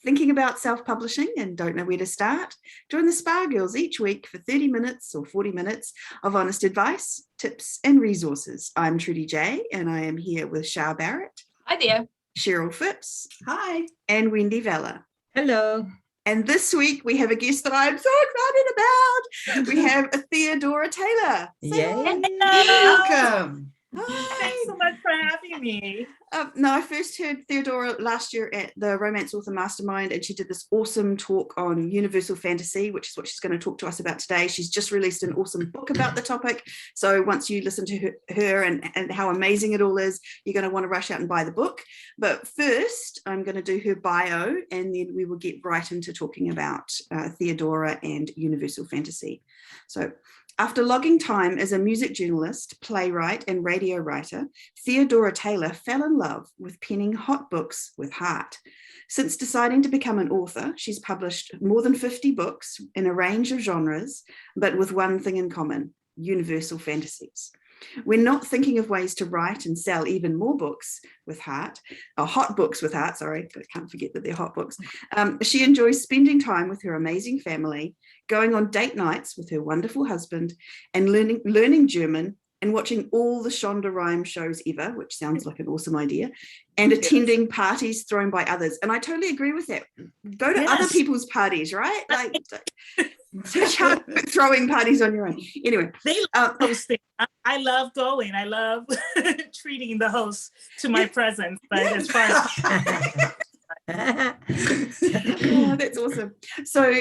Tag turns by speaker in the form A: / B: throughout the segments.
A: Thinking about self-publishing and don't know where to start? Join the Spa Girls each week for 30 minutes or 40 minutes of honest advice, tips and resources. I'm Trudy J and I am here with Shah Barrett.
B: Hi there.
A: Cheryl Phipps.
C: Hi.
A: And Wendy Vella.
C: Hello.
A: And this week we have a guest that I'm so excited about. We have a Theodora Taylor.
C: Yay.
D: Welcome.
A: Hi.
B: Thanks so much for having me.
A: No, I first heard Theodora last year at the Romance Author Mastermind, and she did this awesome talk on Universal Fantasy, which is what she's going to talk to us about today. She's just released an awesome book about the topic. So once you listen to her and how amazing it all is, you're going to want to rush out and buy the book. But first, I'm going to do her bio, and then we will get right into talking about Theodora and Universal Fantasy. So after logging time as a music journalist, playwright, and radio writer, Theodora Taylor fell in love with penning hot books with heart. Since deciding to become an author, she's published more than 50 books in a range of genres, but with one thing in common: Universal Fantasies. We're not thinking of ways to write and sell even more books with heart, or hot books with heart, sorry, I can't forget that they're hot books. She enjoys spending time with her amazing family, going on date nights with her wonderful husband, and learning German and watching all the Shonda Rhimes shows ever, which sounds like an awesome idea, and attending parties thrown by others. And I totally agree with that. Go to other people's parties, right? Like, such hard throwing parties on your own. Anyway,
B: they love hosting. I love going. I love treating the host to my presence. But as far as
A: oh, that's awesome. So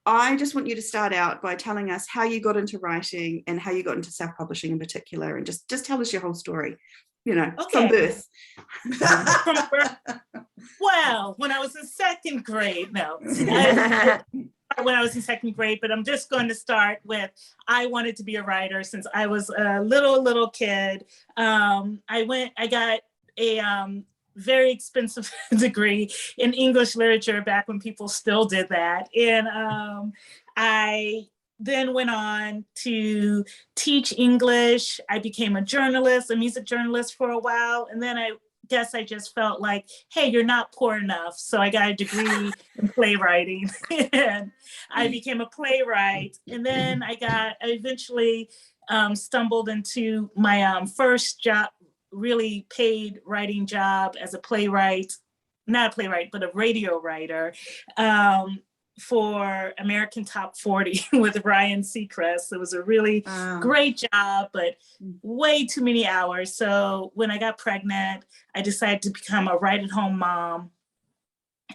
A: I just want you to start out by telling us how you got into writing and how you got into self-publishing in particular, and just tell us your whole story, from birth.
B: From birth. Well, when I was in second grade, when I was in second grade, but I'm just going to start with, I wanted to be a writer since I was a little kid. I got a very expensive degree in English literature back when people still did that. And I then went on to teach English. I became a music journalist for a while. And then I guess I just felt like, hey, you're not poor enough. So I got a degree in playwriting and I became a playwright. And then I eventually stumbled into my first job, really paid writing job as a playwright, not a playwright, but a radio writer for American Top 40 with Ryan Seacrest. It was a really great job, but way too many hours. So when I got pregnant, I decided to become a write-at-home mom.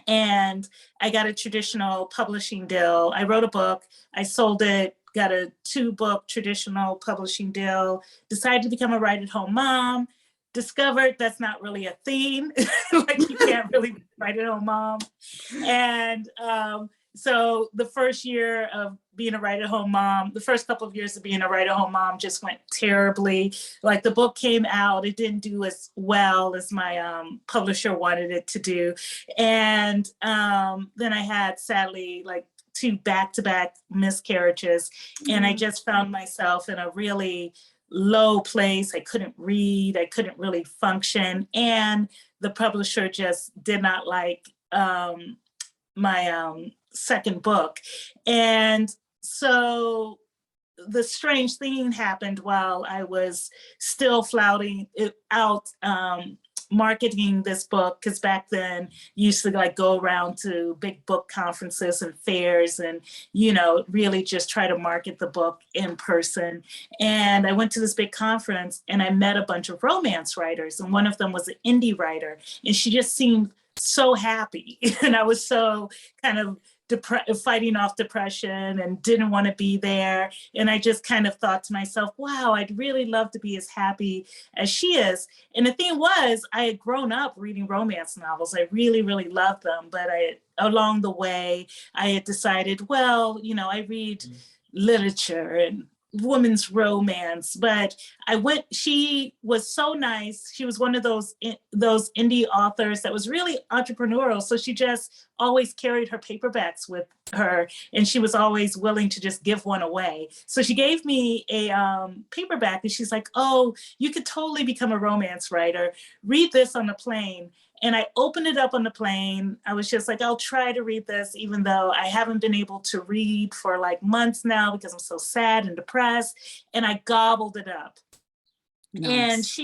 B: And I got a traditional publishing deal. I wrote a book, I sold it, got a 2-book traditional publishing deal, decided to become a write-at-home mom, discovered that's not really a thing. Like, you can't really write at home mom. And so the first year of being a write-at-home mom, the first couple of years of being a write-at-home mom just went terribly. Like, the book came out, it didn't do as well as my publisher wanted it to do. And then I had, sadly, like 2 back-to-back miscarriages. And I just found myself in a really low place. I couldn't read, I couldn't really function. And the publisher just did not like my second book. And so the strange thing happened while I was still flouting it out, marketing this book, because back then you used to like go around to big book conferences and fairs and really just try to market the book in person. And I went to this big conference and I met a bunch of romance writers, and one of them was an indie writer, and she just seemed so happy. And I was so kind of fighting off depression and didn't want to be there. And I just kind of thought to myself, wow, I'd really love to be as happy as she is. And the thing was, I had grown up reading romance novels. I really, really loved them. But along the way, I had decided, well, I read literature and women's romance, but she was so nice. She was one of those indie authors that was really entrepreneurial. So she just always carried her paperbacks with her, and she was always willing to just give one away. So she gave me a paperback, and she's like, "Oh, you could totally become a romance writer. Read this on the plane." And I opened it up on the plane. I was just like, I'll try to read this, even though I haven't been able to read for like months now because I'm so sad and depressed. And I gobbled it up.
A: Nice.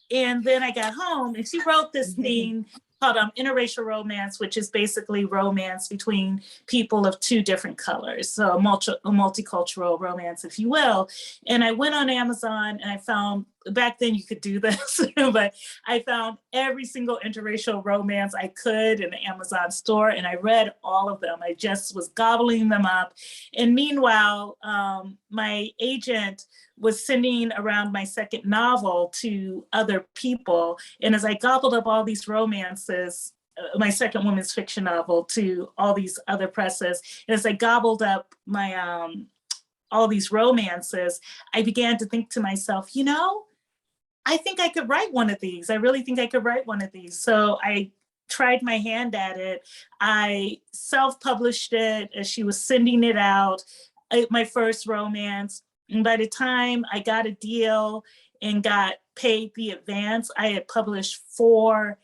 B: And then I got home, and she wrote this thing called interracial romance, which is basically romance between people of two different colors. So a multicultural romance, if you will. And I went on Amazon, and I found, back then you could do this, but I found every single interracial romance I could in the Amazon store, and I read all of them. I just was gobbling them up. And meanwhile, my agent was sending around my second novel to other people. And as I gobbled up all these romances, my second women's fiction novel, to all these other presses, and as I gobbled up my all these romances, I began to think to myself, you know, I think I could write one of these. I really think I could write one of these. So I tried my hand at it. I self-published it as she was sending it out, my first romance. And by the time I got a deal and got paid the advance, I had published 4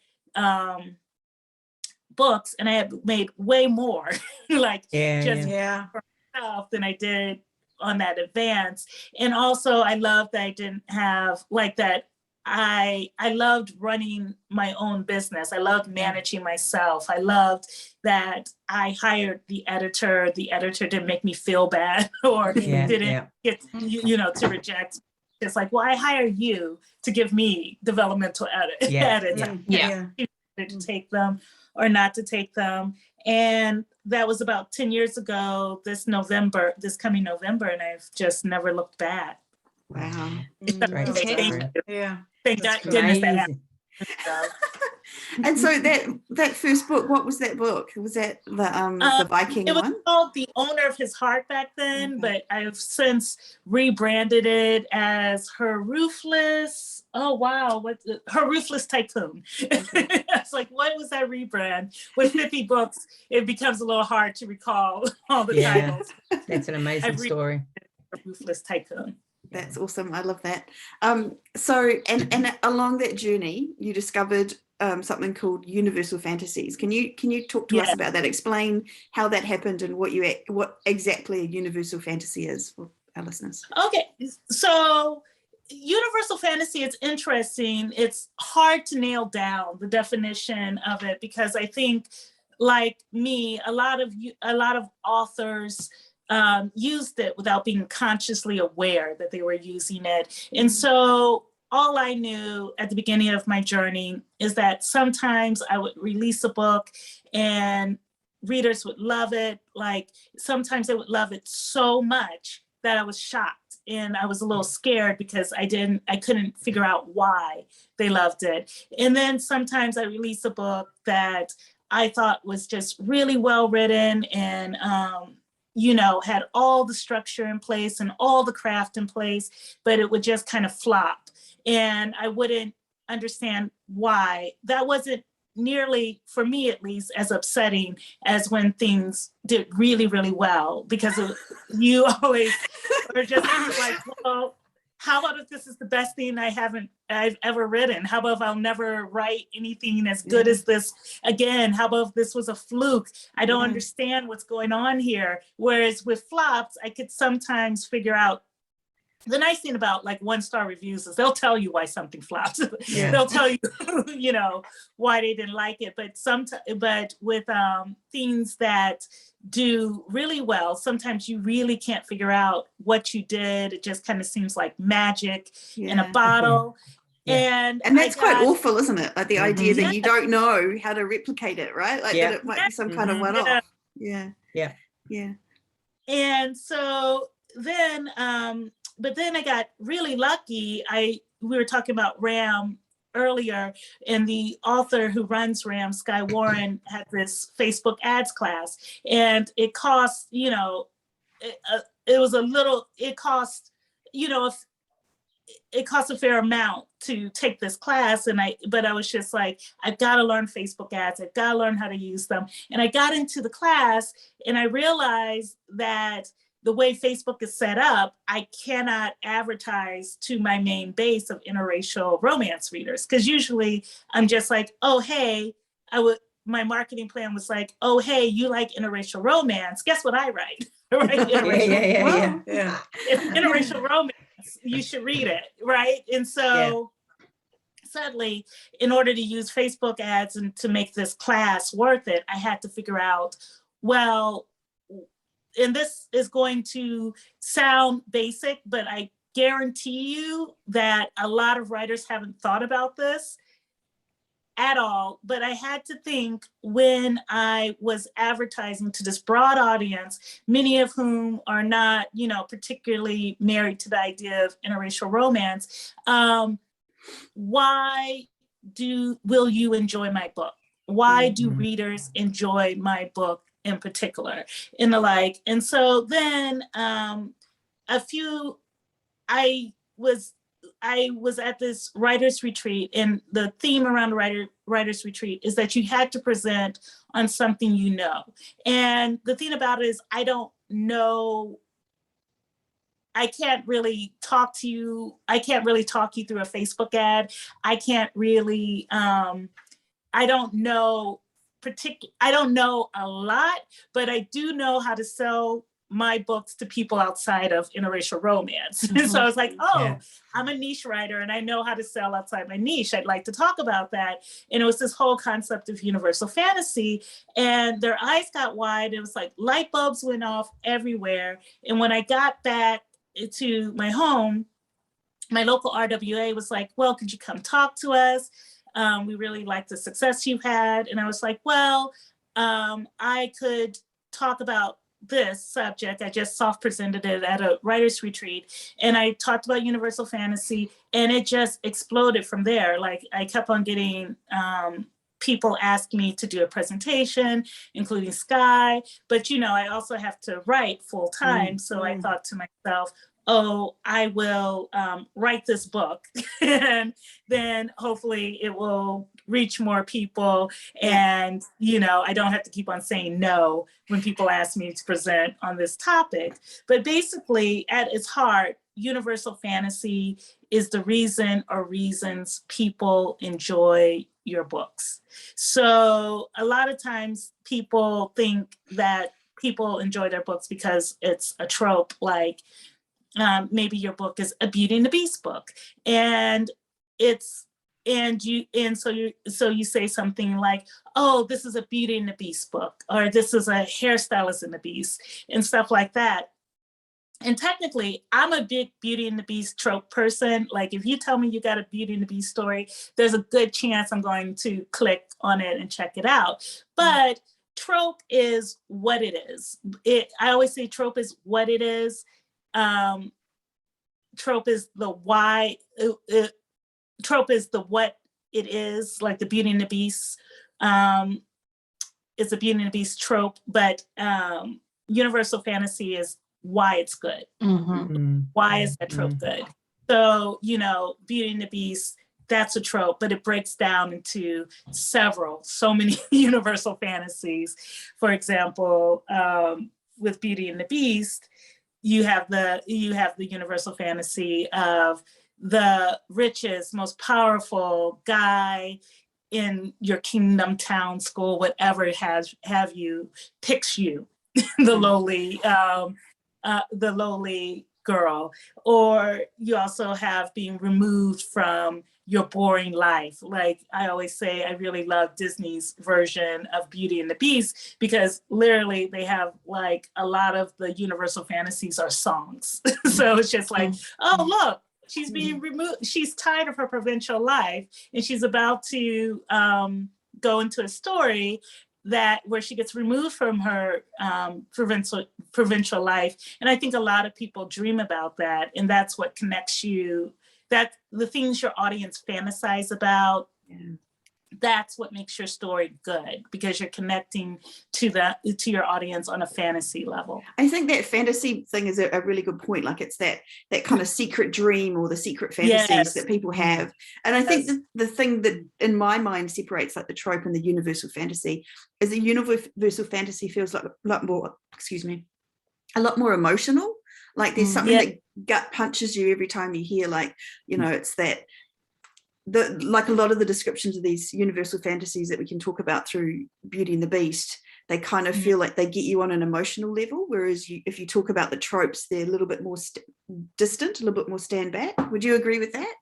B: books, and I had made way more like myself than I did on that advance. And also I loved that I didn't have like that. I loved running my own business. I loved managing myself. I loved that I hired the editor. The editor didn't make me feel bad or didn't get, to reject. It's like, well, I hire you to give me developmental edits. To take them or not to take them. And that was about 10 years ago, this coming November, and I've just never looked back.
A: Wow.
B: Thank goodness that happened.
A: And so that first book, what was that book? Was that the Viking one?
B: It was called The Owner of His Heart back then, but I've since rebranded it as Her Ruthless Tycoon. It's like, what was that rebrand? With 50 books, it becomes a little hard to recall all the titles.
D: That's an amazing story.
B: Her Ruthless Tycoon.
A: That's awesome. I love that. So, and along that journey, you discovered something called Universal Fantasies. Can you talk to us about that? Explain how that happened and what exactly a Universal Fantasy is for our listeners.
B: Okay, so Universal Fantasy is interesting. It's hard to nail down the definition of it because I think, like me, a lot of authors used it without being consciously aware that they were using it. And so all I knew at the beginning of my journey is that sometimes I would release a book and readers would love it. Like sometimes they would love it so much that I was shocked and I was a little scared because I couldn't figure out why they loved it. And then sometimes I released a book that I thought was just really well written and had all the structure in place and all the craft in place, but it would just kind of flop. And I wouldn't understand why. That wasn't nearly, for me at least, as upsetting as when things did really, really well, because you always are just like, well, how about if this is the best thing I've ever written? How about if I'll never write anything as good as this again? How about if this was a fluke? I don't understand what's going on here. Whereas with flops, I could sometimes figure out. The nice thing about like 1-star reviews is they'll tell you why something flops. They'll tell you, why they didn't like it. But with things that do really well, sometimes you really can't figure out what you did. It just kind of seems like magic in a bottle. And
A: that's quite awful, isn't it? Like the idea that you don't know how to replicate it, right? Like that it might be some kind of one-off. Yeah.
B: And so then, but then I got really lucky. We were talking about RAM earlier, and the author who runs RAM, Sky Warren, had this Facebook ads class, and it cost, it cost, it costs a fair amount to take this class. But I was just like, I've got to learn Facebook ads. I've got to learn how to use them. And I got into the class and I realized that the way Facebook is set up, I cannot advertise to my main base of interracial romance readers. Because usually I'm just like, oh, hey, my marketing plan was like, oh, hey, you like interracial romance. Guess what I write? Right?
D: Yeah.
B: It's interracial romance. You should read it, right? And so sadly, in order to use Facebook ads and to make this class worth it, I had to figure out, well, and this is going to sound basic, but I guarantee you that a lot of writers haven't thought about this at all. But I had to think, when I was advertising to this broad audience, many of whom are not, particularly married to the idea of interracial romance, why will you enjoy my book? Why do readers enjoy my book in particular, and the like? And so then I was at this writer's retreat, and the theme around the writer's retreat is that you had to present on something you know. And the thing about it is, I don't know, I can't really talk you through a Facebook ad. I can't really, I don't know a lot, but I do know how to sell my books to people outside of interracial romance. Mm-hmm. So I was like, I'm a niche writer and I know how to sell outside my niche. I'd like to talk about that. And it was this whole concept of universal fantasy, and their eyes got wide. It was like light bulbs went off everywhere. And when I got back to my home, my local RWA was like, well, could you come talk to us? We really like the success you've had. And I was like, well, I could talk about this subject. I just soft presented it at a writer's retreat, and I talked about universal fantasy, and it just exploded from there. Like, I kept on getting people asking me to do a presentation, including Sky, but I also have to write full time. So I thought to myself, oh, I will write this book and then hopefully it will reach more people. And, I don't have to keep on saying no when people ask me to present on this topic. But basically, at its heart, universal fantasy is the reason or reasons people enjoy your books. So a lot of times people think that people enjoy their books because it's a trope, like, maybe your book is a Beauty and the Beast book, and so you say something like, oh, this is a Beauty and the Beast book, or this is a Hairstylist and the Beast, and stuff like that. And technically, I'm a big Beauty and the Beast trope person. Like, if you tell me you got a Beauty and the Beast story, there's a good chance I'm going to click on it and check it out. But trope is what it is. I always say trope is what it is. Trope is the why. Trope is the what it is, like the Beauty and the Beast. It's a Beauty and the Beast trope, but universal fantasy is why it's good. Mm-hmm. Why is that trope good? So, Beauty and the Beast, that's a trope, but it breaks down into so many universal fantasies. For example, with Beauty and the Beast, you have the universal fantasy of the richest, most powerful guy in your kingdom, town, school, whatever have you, picks you, the lowly girl. Or you also have being removed from your boring life. Like, I always say, I really love Disney's version of Beauty and the Beast, because literally they have, like, a lot of the universal fantasies are songs. So it's just like, oh, look, she's being removed. She's tired of her provincial life, and she's about to go into a story where she gets removed from her provincial life. And I think a lot of people dream about that, and that's what connects you. That the things your audience fantasize about, that's what makes your story good, because you're connecting to your audience on a fantasy level.
A: I think that fantasy thing is a really good point. Like it's that kind of secret dream or the secret fantasies that people have. And I think the thing that in my mind separates like the trope and the universal fantasy is the universal fantasy feels like a lot more emotional. Like there's something that gut punches you every time you hear, like, you know, it's that like a lot of the descriptions of these universal fantasies that we can talk about through Beauty and the Beast, they kind of feel like they get you on an emotional level, whereas if you talk about the tropes, they're a little bit more distant, a little bit more stand back. Would you agree with that?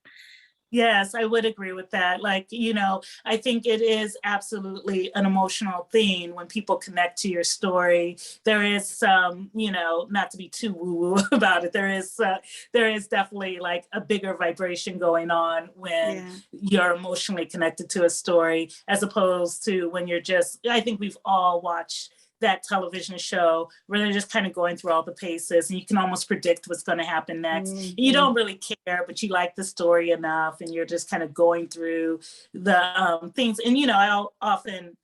B: Yes, I would agree with that. Like, you know, I think it is absolutely an emotional thing when people connect to your story. There is some, you know, not to be too woo-woo about it, there is definitely like a bigger vibration going on when you're emotionally connected to a story, as opposed to when you're just, I think we've all watched that television show where they're just kind of going through all the paces and you can almost predict what's going to happen next. You don't really care, but you like the story enough and you're just kind of going through the things. And, you know, I'll often,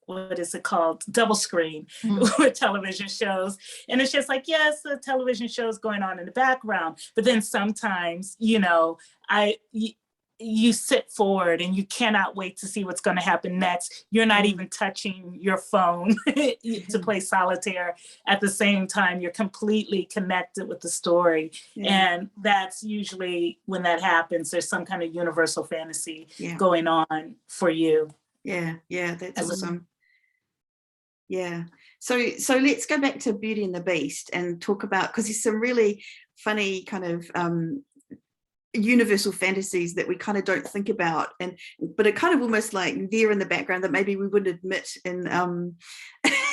B: what is it called? Double screen with television shows. And it's just like, yes, the television show is going on in the background, but then sometimes, you know, you sit forward and you cannot wait to see what's going to happen next. You're not even touching your phone to play solitaire. At the same time, you're completely connected with the story. And that's usually when that happens, there's some kind of universal fantasy going on for you. Yeah,
A: that's awesome. So let's go back to Beauty and the Beast and talk about, because there's some really funny kind of universal fantasies that we kind of don't think about, but it kind of almost like there in the background that maybe we wouldn't admit in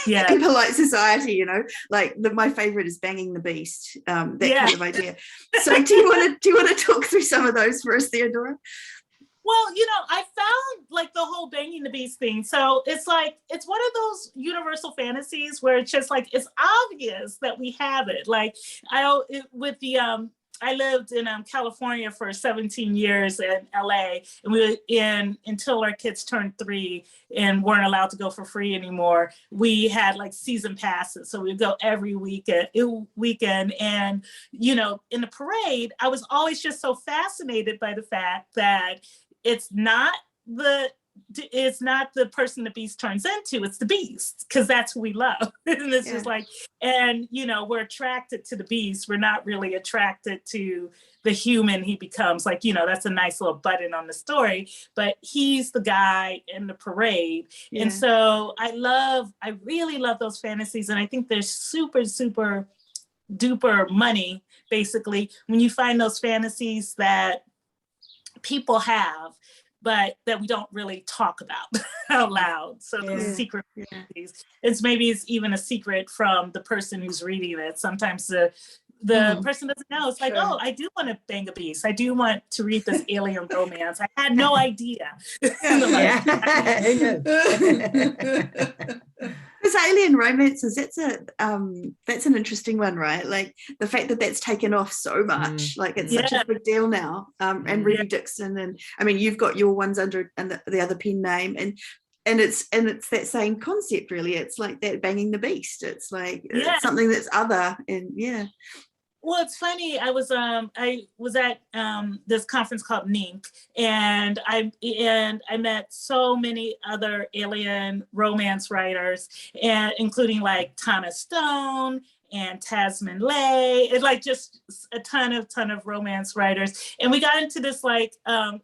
A: in polite society, you know, like my favorite is banging the beast, that kind of idea. So do you want to talk through some of those for us, Theodora?
B: Well, you know, I found like the whole banging the beast thing. So it's like, it's one of those universal fantasies where it's just like, it's obvious that we have it. Like I lived in California for 17 years in LA, and we were until our kids turned 3 and weren't allowed to go for free anymore. We had like season passes, so we'd go every weekend. And you know, in the parade, I was always just so fascinated by the fact that it's not the person the beast turns into, it's the beast, because that's who we love. And it's just like, and you know, we're attracted to the beast, we're not really attracted to the human he becomes. Like, you know, that's a nice little button on the story, but he's the guy in the parade. And so I really love those fantasies, and I think they're super, super duper money, basically, when you find those fantasies that people have, but that we don't really talk about out loud. So those secret fantasies, it's even a secret from the person who's reading it. Sometimes the person doesn't know. It's like, oh, I do want to bang a beast. I do want to read this alien romance. I had no idea.
A: Because alien romances, that's an interesting one, right? Like the fact that that's taken off so much, like it's such a big deal now. And Ruby Dixon, and I mean, you've got your ones under and the other pen name, and it's that same concept, really. It's like that banging the beast. It's like it's something that's other, and
B: Well, it's funny. I was at this conference called NINC, and I met so many other alien romance writers, and including like Tana Stone and Tasman Lay, and like just a ton of romance writers. And we got into this like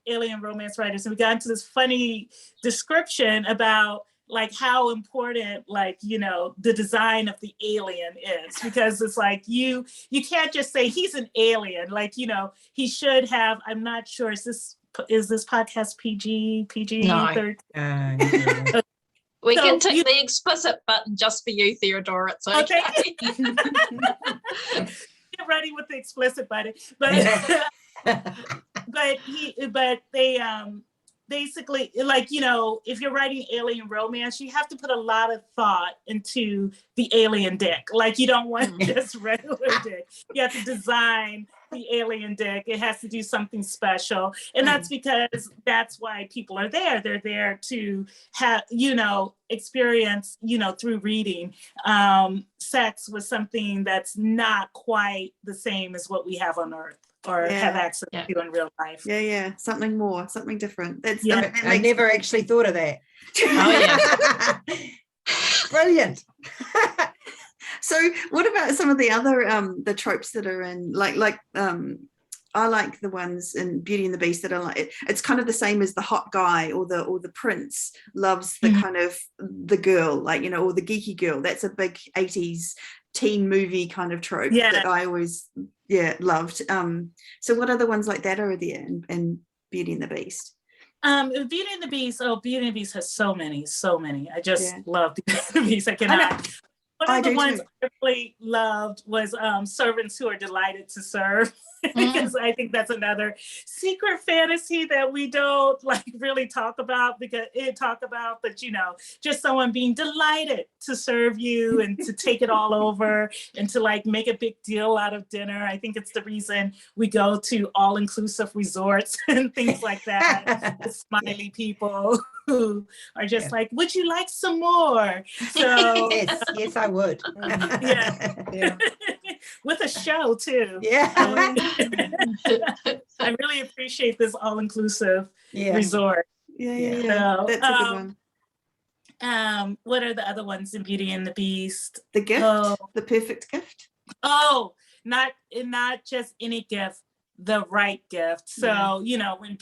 B: alien romance writers, and we got into this funny description about like how important, like, you know, the design of the alien is, because it's like you can't just say he's an alien. Like, you know, he should have, I'm not sure, is this podcast PG
D: No.
B: 13?
C: We can tick the explicit button just for you, Theodora. It's okay.
B: Get ready with the explicit button. But basically, like, you know, if you're writing alien romance, you have to put a lot of thought into the alien dick. Like, you don't want just regular dick. You have to design the alien dick. It has to do something special. And that's because that's why people are there. They're there to have, you know, experience, you know, through reading, sex with something that's not quite the same as what we have on Earth or have access to in real life.
A: Yeah. Something more, something different. That's
D: I never actually thought of that.
C: Oh yeah.
D: Brilliant.
A: So what about some of the other the tropes that are in like I like the ones in Beauty and the Beast that are like it's kind of the same as the hot guy or the prince loves the kind of the girl, like, you know, or the geeky girl. That's a big 80s teen movie kind of trope that I always loved. So what other ones like that are there in Beauty and the Beast?
B: Beauty and the Beast. Oh, Beauty and the Beast has so many. I just love Beauty and the Beast. I cannot. One of the ones I really loved was Servants Who Are Delighted to Serve, because I think that's another secret fantasy that we don't like really talk about, but you know, just someone being delighted to serve you and to take it all over and to like make a big deal out of dinner. I think it's the reason we go to all-inclusive resorts and things like that. The smiley people who are just like, would you like some more? So
D: yes, I would.
B: With a show too. I really appreciate this all-inclusive resort.
A: So, that's a good
B: one. What are the other ones in Beauty and the Beast?
A: The gift, the perfect gift.
B: Oh, not just any gift, the right gift. So, you know, when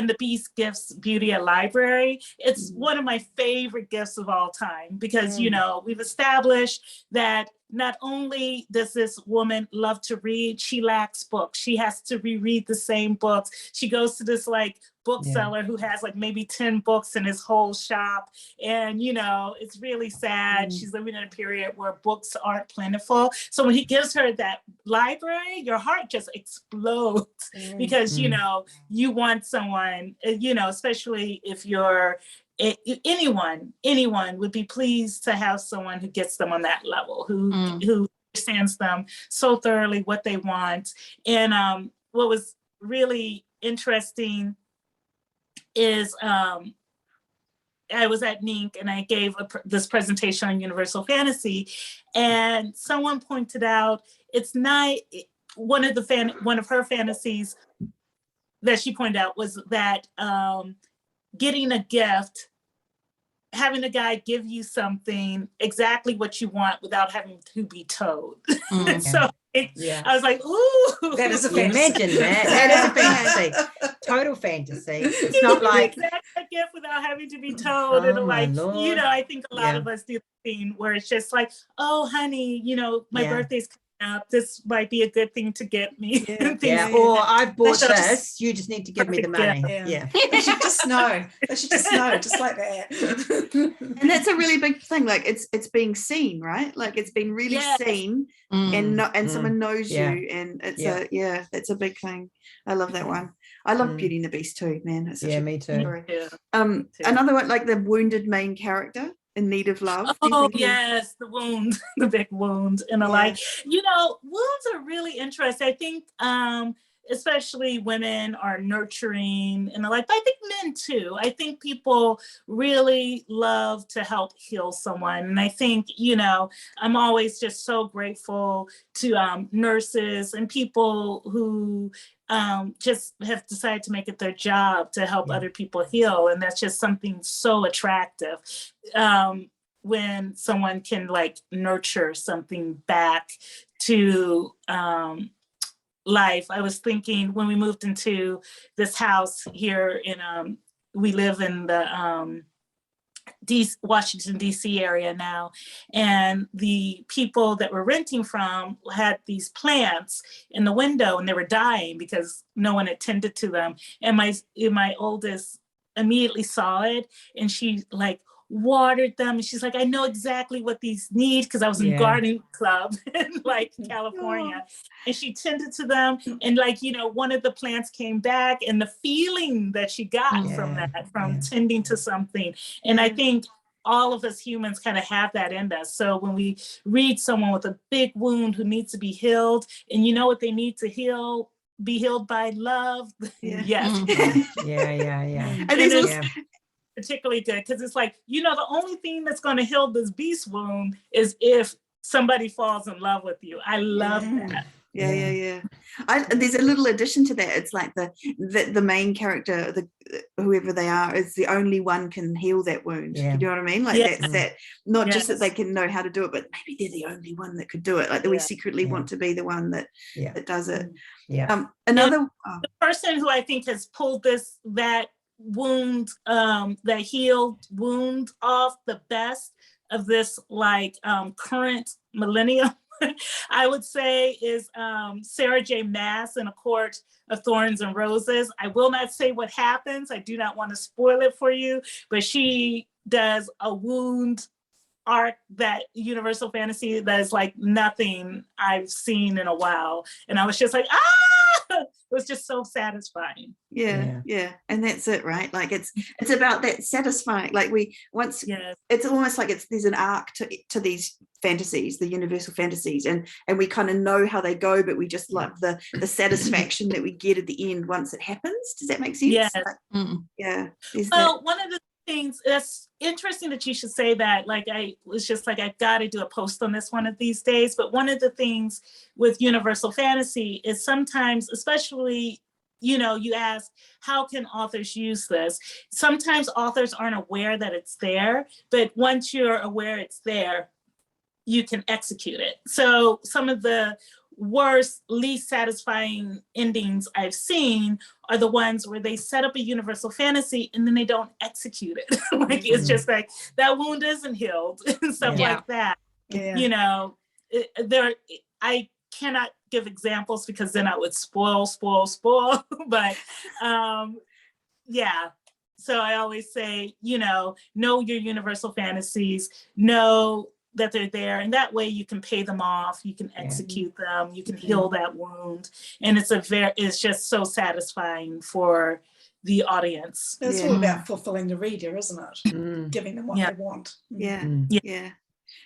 B: the Beast gifts Beauty a library, it's one of my favorite gifts of all time because, you know, we've established that not only does this woman love to read, she lacks books. She has to reread the same books. She goes to this like bookseller who has like maybe 10 books in his whole shop. And, you know, it's really sad. She's living in a period where books aren't plentiful. So when he gives her that library, your heart just explodes because, you know, you want someone, you know, especially if you're anyone would be pleased to have someone who gets them on that level, who understands them so thoroughly what they want. And what was really interesting is I was at NINC and I gave this presentation on Universal Fantasy, and someone pointed out it's not one of her fantasies that she pointed out was that getting a gift, having a guy give you something exactly what you want without having to be told. So I was like, ooh.
D: That is a fantasy. Imagine that. That is a fantasy. Total fantasy. It's not like
B: a gift without having to be told. And like,
D: Lord.
B: you know, I think a lot of us do the thing where it's just like, oh, honey, you know, my birthday's coming up. This might be a good thing to get me.
D: Or I've bought this. You just need to give me the money.
E: They should just know. Just like that.
A: And that's a really big thing. Like it's being seen, right? Like it's been really seen, and someone knows you, and it's that's a big thing. I love that one. I love Beauty and the Beast too, man. It's such a
D: me too.
A: story. Another one, like the wounded main character in need of love.
B: Oh yes, the wound, the big wound, and like, you know, wounds are really interesting. I think especially women are nurturing and like, but I think men too. I think people really love to help heal someone. And I think, you know, I'm always just so grateful to nurses and people who just have decided to make it their job to help other people heal. And that's just something so attractive. When someone can like nurture something back to life. I was thinking when we moved into this house here in we live in the Washington, D.C. area now. And the people that we're renting from had these plants in the window and they were dying because no one attended to them. And my oldest immediately saw it and she like watered them. And she's like, I know exactly what these need because I was in gardening club in like California. And she tended to them. And like, you know, one of the plants came back and the feeling that she got from that, from tending to something. And I think all of us humans kind of have that in us. So when we read someone with a big wound who needs to be healed, and you know what they need to heal, be healed by love. Yes.
A: And there's also
B: particularly good because it's like, you know, the only thing that's going to heal this beast wound is if somebody falls in love with you. I love that.
A: There's a little addition to that. It's like the main character, whoever they are, is the only one can heal that wound. You know what I mean? Like that's that, not just that they can know how to do it, but maybe they're the only one that could do it. Like that we secretly want to be the one that does it. Another
B: the person who I think has pulled that wound, that healed wound off the best of this like current millennium, I would say is Sarah J. Maas in A Court of Thorns and Roses. I will not say what happens. I do not want to spoil it for you, but she does a wound arc that Universal Fantasy that is like nothing I've seen in a while. And I was just like, it was just so satisfying.
A: And that's it, right? Like it's about that satisfying, like it's almost like there's an arc to these fantasies, the Universal Fantasies, and we kind of know how they go, but we just love the satisfaction that we get at the end once it happens. Does that make sense?
B: Well, one of the things that's interesting that you should say that, like I was just like, I've got to do a post on this one of these days, but one of the things with Universal Fantasy is sometimes, especially, you know, you ask, how can authors use this? Sometimes authors aren't aware that it's there, but once you're aware it's there, you can execute it. So some of the worst, least satisfying endings I've seen are the ones where they set up a Universal Fantasy and then they don't execute it. Like it's just like that wound isn't healed and stuff like that. You know, I cannot give examples because then I would spoil. But so I always say, you know your Universal Fantasies, know that they're there, and that way you can pay them off, you can execute them, you can heal that wound, and it's just so satisfying for the audience.
E: It's all about fulfilling the reader, isn't it? Giving them what they want.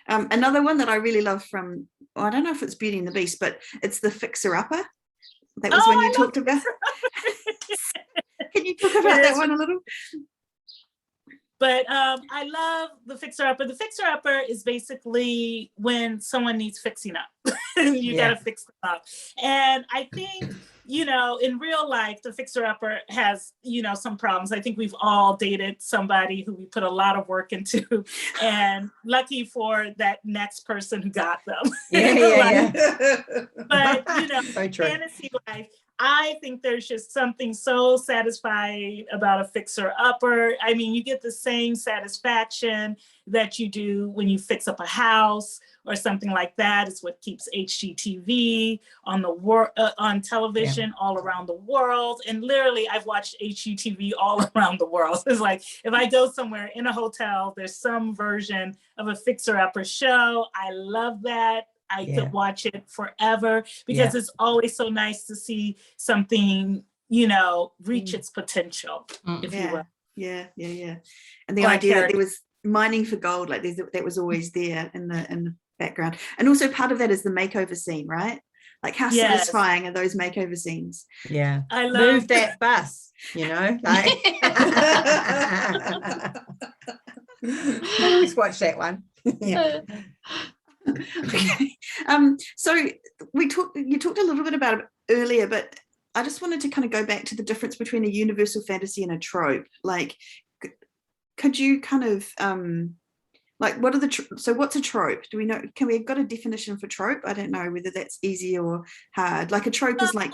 A: Another one that I really love from, I don't know if it's Beauty and the Beast, but it's the Fixer Upper. That was when you talked about. Can you talk about that one a little?
B: But I love the Fixer Upper. The Fixer Upper is basically when someone needs fixing up. You got to fix them up. And I think, in real life, the Fixer Upper has, some problems. I think we've all dated somebody who we put a lot of work into, and lucky for that next person who got them. But, so fantasy life, I think there's just something so satisfying about a fixer-upper. I mean, you get the same satisfaction that you do when you fix up a house or something like that. It's what keeps HGTV on television all around the world. And literally, I've watched HGTV all around the world. It's like, if I go somewhere in a hotel, there's some version of a fixer-upper show. I love that. I could watch it forever because it's always so nice to see something, reach its potential, if you will.
A: Yeah. And the idea that there was mining for gold, like that was always there in the background. And also part of that is the makeover scene, right? Like how satisfying are those makeover scenes?
D: Yeah.
B: I love
D: Move that bus, like. I always watch that one.
A: Okay. So you talked a little bit about it earlier, but I just wanted to kind of go back to the difference between a universal fantasy and a trope. Like, could you kind of like what are what's a trope? Do we know? Can we got a definition for trope? I don't know whether that's easy or hard. Like a trope is like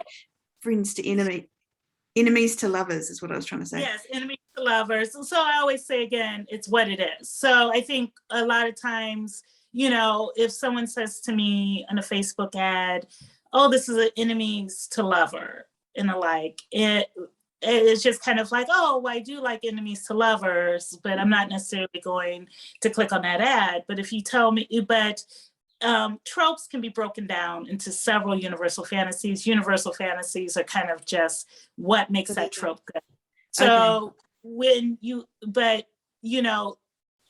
A: friends to enemies to lovers is what I was trying to say.
B: Yes, enemies to lovers. So I always say again, it's what it is. So I think a lot of times, if someone says to me in a Facebook ad, oh, this is an enemies to lover, and it's just kind of like, oh, well, I do like enemies to lovers, but I'm not necessarily going to click on that ad. But if you tell me, but tropes can be broken down into several universal fantasies. Universal fantasies are kind of just what makes that trope good. So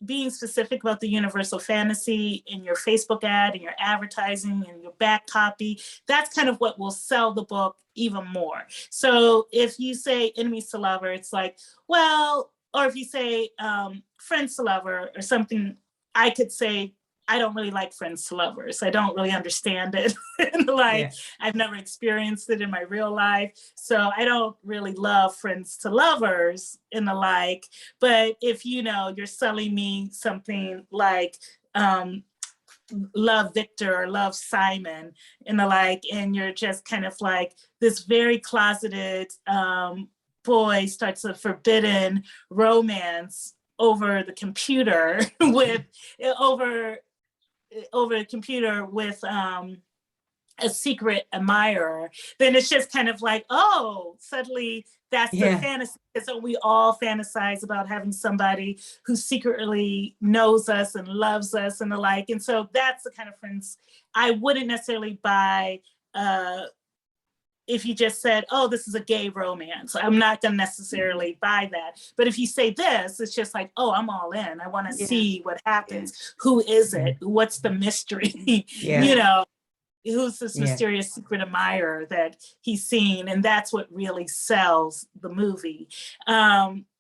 B: being specific about the universal fantasy in your Facebook ad and your advertising and your back copy, that's kind of what will sell the book even more. So if you say enemies to lover, it's like, well, or if you say friends to lover or something, I could say, I don't really like friends to lovers. I don't really understand it. I've never experienced it in my real life. So I don't really love friends to lovers and the like. But if, you're selling me something like Love Victor or Love Simon and the like, and you're just kind of like this very closeted boy starts a forbidden romance over the computer over a computer with a secret admirer, then it's just kind of like, oh, suddenly that's the fantasy. So we all fantasize about having somebody who secretly knows us and loves us and the like. And so that's the kind of friends I wouldn't necessarily buy if you just said, oh, this is a gay romance. I'm not going to necessarily buy that. But if you say this, it's just like, oh, I'm all in. I want to see what happens. Who is it? What's the mystery? Who's this mysterious secret admirer that he's seen? And that's what really sells the movie.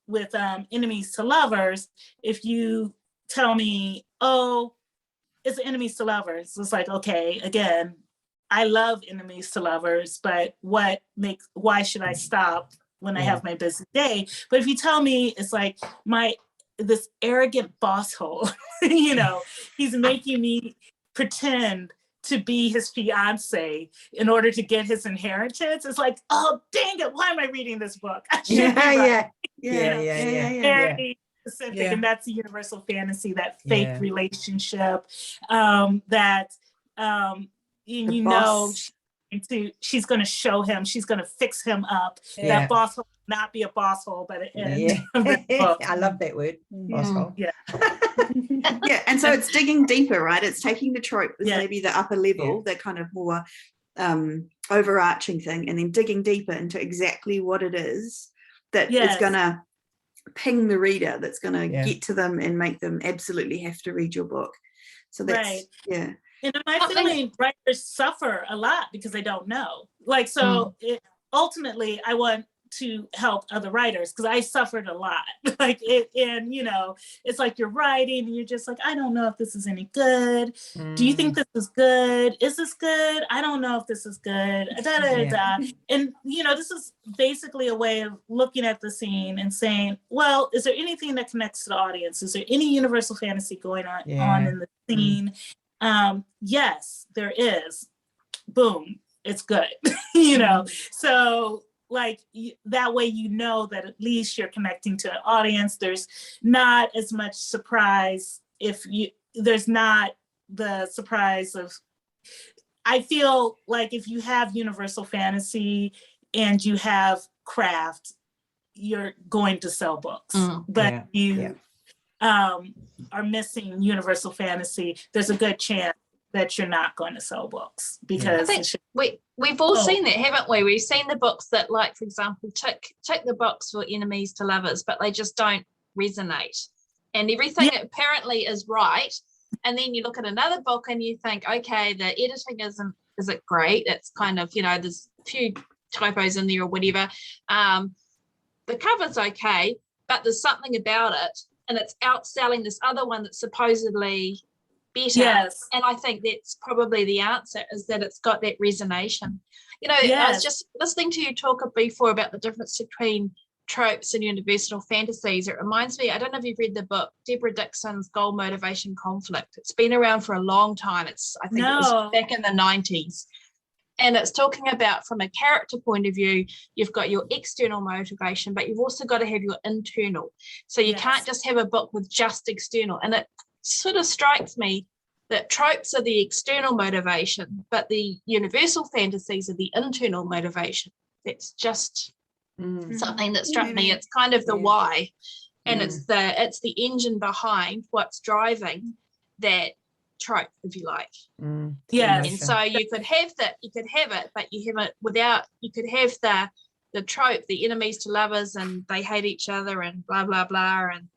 B: With enemies to lovers, if you tell me, oh, it's enemies to lovers, it's like, okay, again, I love enemies to lovers, but why should I stop when I have my busy day? But if you tell me it's like this arrogant boss hole, he's making me pretend to be his fiance in order to get his inheritance, it's like, oh, dang it, why am I reading this book? I should very specific. And that's the universal fantasy, that fake relationship, that she's going to show him, she's going to fix him up. That boss hole will not be a boss hole by the end of the book.
D: I love that word, boss hole.
A: And so it's digging deeper, right? It's taking the trope as maybe the upper level, the kind of more overarching thing, and then digging deeper into exactly what it is that is going to ping the reader, that's going to get to them and make them absolutely have to read your book. So that's
B: And my feeling, writers suffer a lot because they don't know. Ultimately, I want to help other writers because I suffered a lot. It's like you're writing and you're just like, I don't know if this is any good. Do you think this is good? Is this good? I don't know if this is good. And this is basically a way of looking at the scene and saying, well, is there anything that connects to the audience? Is there any universal fantasy going on in the scene? Yes, there is. Boom, it's good. So that way that at least you're connecting to the audience. There's not as much surprise there's not the surprise of, I feel like if you have universal fantasy and you have craft, you're going to sell books. But you are missing universal fantasy, there's a good chance that you're not going to sell books because
C: I think we've all seen that, haven't we? We've seen the books that, like, for example, tick the box for enemies to lovers, but they just don't resonate, and everything apparently is right. And then you look at another book and you think, okay, the editing isn't great. It's kind of, there's a few typos in there or whatever. The cover's okay, but there's something about it, and it's outselling this other one that's supposedly better. And I think that's probably the answer, is that it's got that resonation. I was just listening to you talk before about the difference between tropes and universal fantasies. It reminds me, I don't know if you've read the book Deborah Dixon's Goal, Motivation, Conflict. It's been around for a long time. It was back in the 90s. And it's talking about, from a character point of view, you've got your external motivation, but you've also got to have your internal. So you can't just have a book with just external. And it sort of strikes me that tropes are the external motivation, but the universal fantasies are the internal motivation. That's just something that struck me.
A: Maybe.
C: It's kind of the
A: Yeah.
C: why, and it's the engine behind what's driving that trope, if you like.
B: Yes.
C: And so you could have it, but you have it without. You could have the trope, the enemies to lovers, and they hate each other, and blah blah blah, and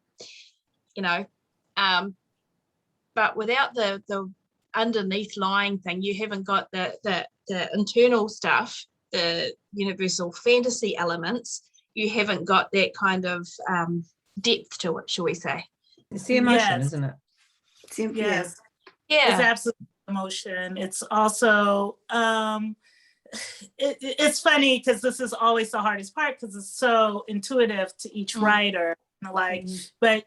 C: but without the underneath lying thing, you haven't got the internal stuff, the universal fantasy elements. You haven't got that kind of depth to it, shall we say?
D: It's the emotion,
B: Yes.
D: isn't it?
B: Yes.
C: Yeah.
B: It's absolutely emotion. It's also it's funny because this is always the hardest part because it's so intuitive to each writer. But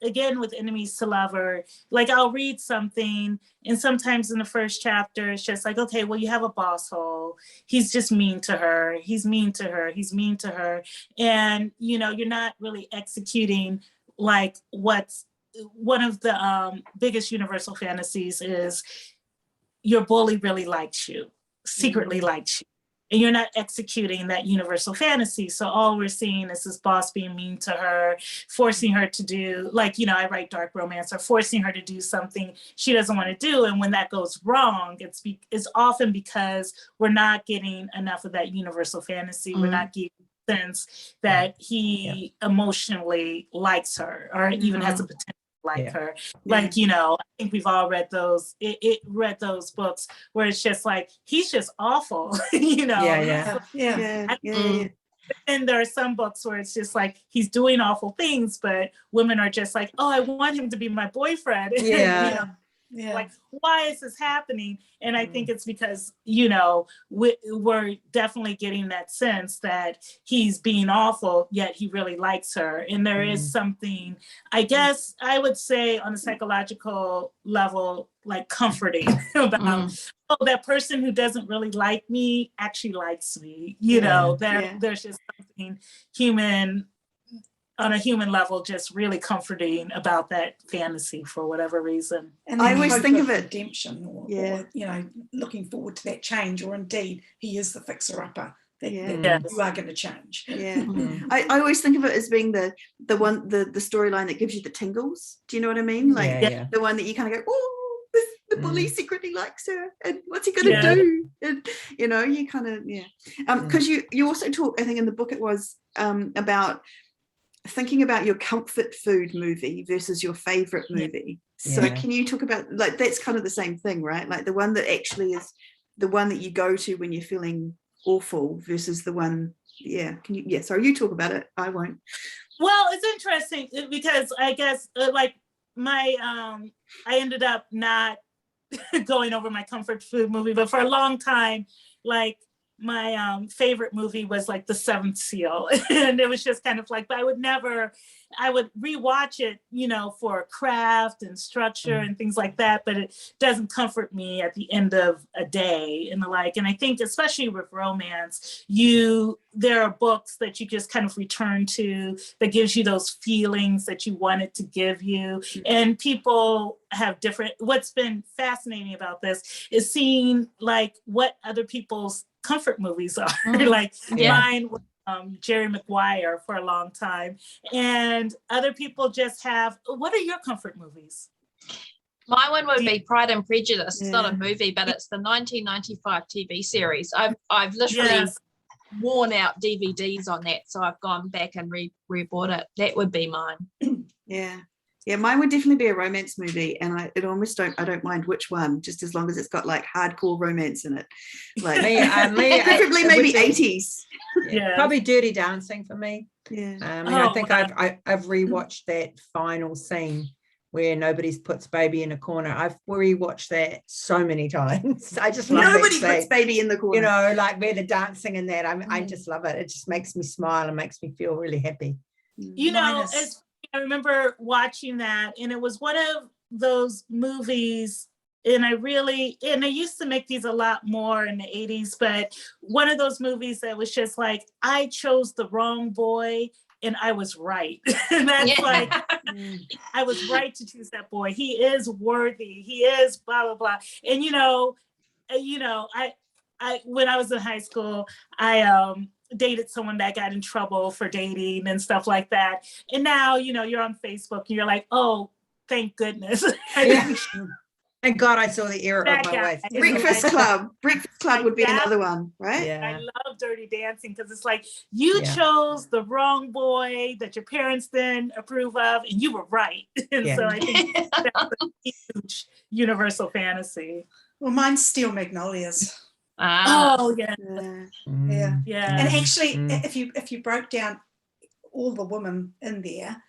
B: again, with enemies to lover, like I'll read something and sometimes in the first chapter it's just like, okay, well, you have a boss hole, he's just mean to her, he's mean to her, he's mean to her, and you're not really executing like what's one of the biggest universal fantasies is your bully really likes you, secretly likes you, and you're not executing that universal fantasy. So all we're seeing is this boss being mean to her, forcing her to do, I write dark romance, or forcing her to do something she doesn't want to do. And when that goes wrong, it's often because we're not getting enough of that universal fantasy. We're not getting the sense that he emotionally likes her or even has a potential like her. I think we've all read those read those books where it's just like he's just awful. And there are some books where it's just like he's doing awful things, but women are just like, oh, I want him to be my boyfriend. Like, why is this happening? And I think it's because we're definitely getting that sense that he's being awful, yet he really likes her. And there is something, I guess I would say on a psychological level, like comforting about that person who doesn't really like me actually likes me. There's just something human on a human level, just really comforting about that fantasy for whatever reason.
E: And
A: I always think of it
E: redemption, or looking forward to that change, or indeed he is the fixer-upper that you are going to change.
A: I always think of it as being the storyline that gives you the tingles. Do you know what I mean? Like the one that you kind of go, oh, the bully secretly likes her, and what's he gonna do? And you kind of because you also talk, I think in the book it was about thinking about your comfort food movie versus your favorite movie. So can you talk about, like, that's kind of the same thing, right? Like the one that actually is the one that you go to when you're feeling awful versus the one, can you, sorry, you talk about it, I won't.
B: Well, it's interesting because I guess like my, I ended up not going over my comfort food movie, but for a long time, like my favorite movie was like The Seventh Seal. And it was just kind of like, but I would rewatch it, for craft and structure and things like that, but it doesn't comfort me at the end of a day and the like. And I think especially with romance, there are books that you just kind of return to that gives you those feelings that you want it to give you. And people have what's been fascinating about this is seeing like what other people's comfort movies are. Mine was Jerry Maguire for a long time, and other people just have. What are your comfort movies?
C: My one would be Pride and Prejudice. It's not a movie, but it's the 1995 TV series. I've literally worn out DVDs on that, so I've gone back and re-bought it. That would be mine.
A: Yeah, mine would definitely be a romance movie, and I don't mind which one, just as long as it's got like hardcore romance in it. Like preferably maybe 80s.
D: Probably Dirty Dancing for me. I think I've rewatched that final scene where nobody puts baby in a corner. I've rewatched that so many times. I just love
A: nobody puts baby in the corner.
D: Like where the dancing and that. I just love it. It just makes me smile and makes me feel really happy.
B: I remember watching that, and it was one of those movies, and I used to make these a lot more in the 80s, but one of those movies that was just like, I chose the wrong boy and I was right. And that's like, I was right to choose that boy. He is worthy. He is blah, blah, blah. And, I when I was in high school, I dated someone that got in trouble for dating and stuff like that. And now, you know, you're on Facebook and you're like, oh, thank goodness.
D: Thank God I saw the error of
B: That
D: my
B: guy.
D: ways.
A: Breakfast Club. Breakfast Club would be
B: Like that.
A: another one, right?
B: I
D: Yeah.
B: love Dirty Dancing because it's like you
D: Yeah.
B: chose the wrong boy that your parents didn't approve of, and you were right. And
D: Yeah.
B: so I think that's a huge universal fantasy.
E: Well, mine's Steel Magnolias.
B: Oh yeah,
A: Yeah.
E: Yeah.
B: yeah.
E: And actually,
D: Mm.
E: if you broke down all the women in there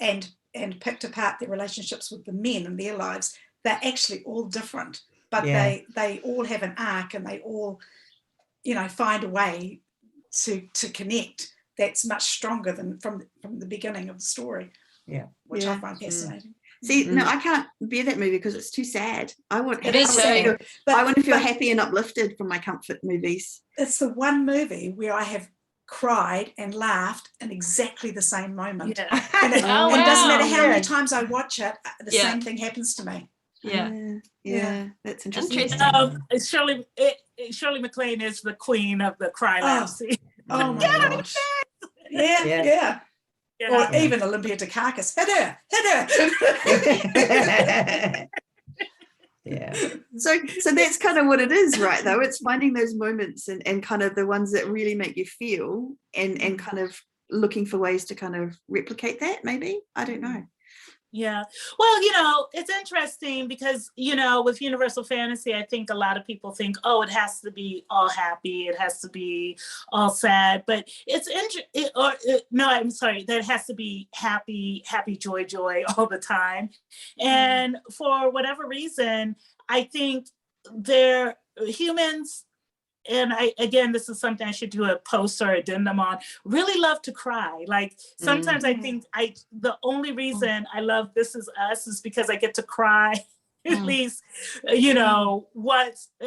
E: and picked apart their relationships with the men in their lives, they're actually all different, but
D: Yeah.
E: they all have an arc, and they all, you know, find a way to connect that's much stronger than from the beginning of the story.
D: Yeah.
E: Which I
A: Yeah.
E: find fascinating.
A: See, no, I can't bear that movie because it's too sad. I want
E: It is sad,
A: I want to feel
E: but
A: happy and uplifted from my comfort movies.
E: it's the one movie where I have cried and laughed in exactly the same moment.
B: Yeah.
E: And it,
C: Oh,
E: and it doesn't matter
C: wow.
E: how many times I watch it, the
C: Yeah.
E: same thing happens to me.
C: Yeah.
A: That's interesting.
B: Shirley MacLaine is the queen of the cry laugh scene.
E: Oh my gosh. Yeah,
D: Yeah.
E: yeah.
B: Yeah.
E: Or even Olympia Dukakis. Hit her.
D: Yeah.
A: So that's kind of what it is, right? Though it's finding those moments and kind of the ones that really make you feel and kind of looking for ways to kind of replicate that. Maybe, I don't know.
B: Yeah. Well, you know, it's interesting because, you know, with Universal Fantasy, I think a lot of people think, oh, it has to be all happy. It has to be all sad. But it's no, I'm sorry. That it has to be happy, joy all the time. And for whatever reason, I think they're humans. And again, this is something I should do a post or addendum on, really love to cry. Like sometimes I think the only reason I love This Is Us is because I get to cry at least, you know,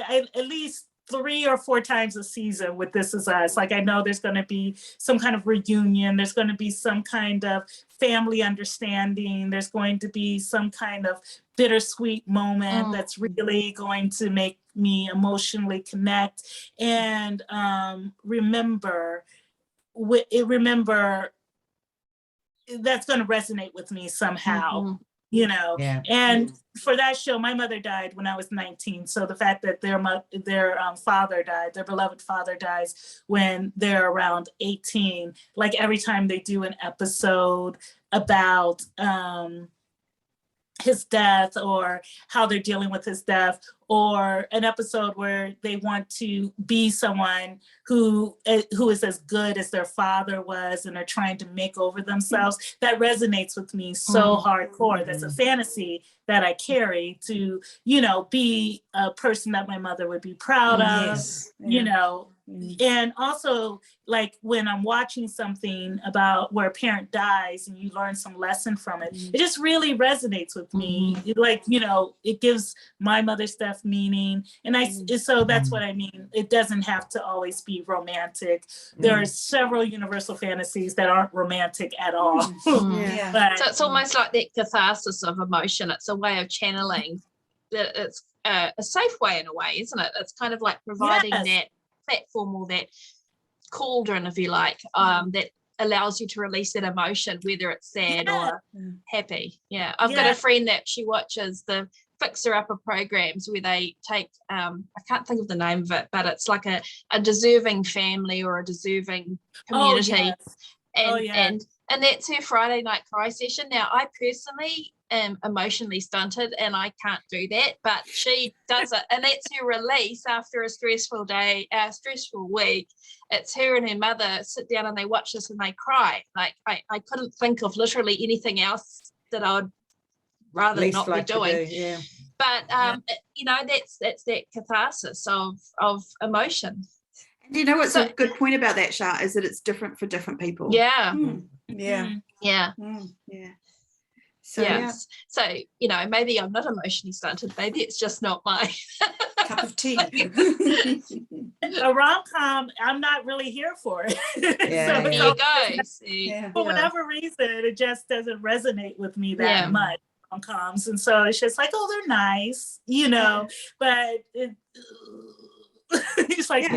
B: at least 3 or 4 times a season with This Is Us. Like I know there's going to be some kind of reunion. There's going to be some kind of family understanding. There's going to be some kind of bittersweet moment that's really going to make me emotionally connect and remember that's going to resonate with me somehow. You know, and for that show, my mother died when I was 19. So the fact that their father died, their beloved father dies when they're around 18, like every time they do an episode about his death or how they're dealing with his death, or an episode where they want to be someone who is as good as their father was and are trying to make over themselves, that resonates with me so hardcore. That's a fantasy that I carry to, you know, be a person that my mother would be proud of, you know. And also, like when I'm watching something about where a parent dies and you learn some lesson from it, it just really resonates with me. Like, you know, it gives my mother's death meaning. And so that's what I mean. It doesn't have to always be romantic. There are several Universal Fantasies that aren't romantic at all.
C: But, so it's almost like that catharsis of emotion. It's a way of channeling. It's a safe way in a way, isn't it? It's kind of like providing that platform or that cauldron, if you like, that allows you to release that emotion, whether it's sad or happy. I've got a friend that she watches the fixer-upper programs where they take I can't think of the name of it, but it's like a deserving family or a deserving community. And that's her Friday night cry session. Now I personally am emotionally stunted and I can't do that, but she does it, and that's her release after a stressful day, a stressful week. It's her and her mother sit down and they watch this and they cry. Like I couldn't think of literally anything else that I would rather not be doing. But you know, that's that catharsis of emotion.
A: And you know what's a good point about that, Shah, is that it's different for different people.
C: So you know, maybe I'm not emotionally stunted, maybe it's just not my
E: cup of tea.
B: A rom-com, I'm not really here for it.
C: There you go. See?
B: For whatever reason, it just doesn't resonate with me that much. Rom-coms, and so it's just like, oh, they're nice, you know, but it's like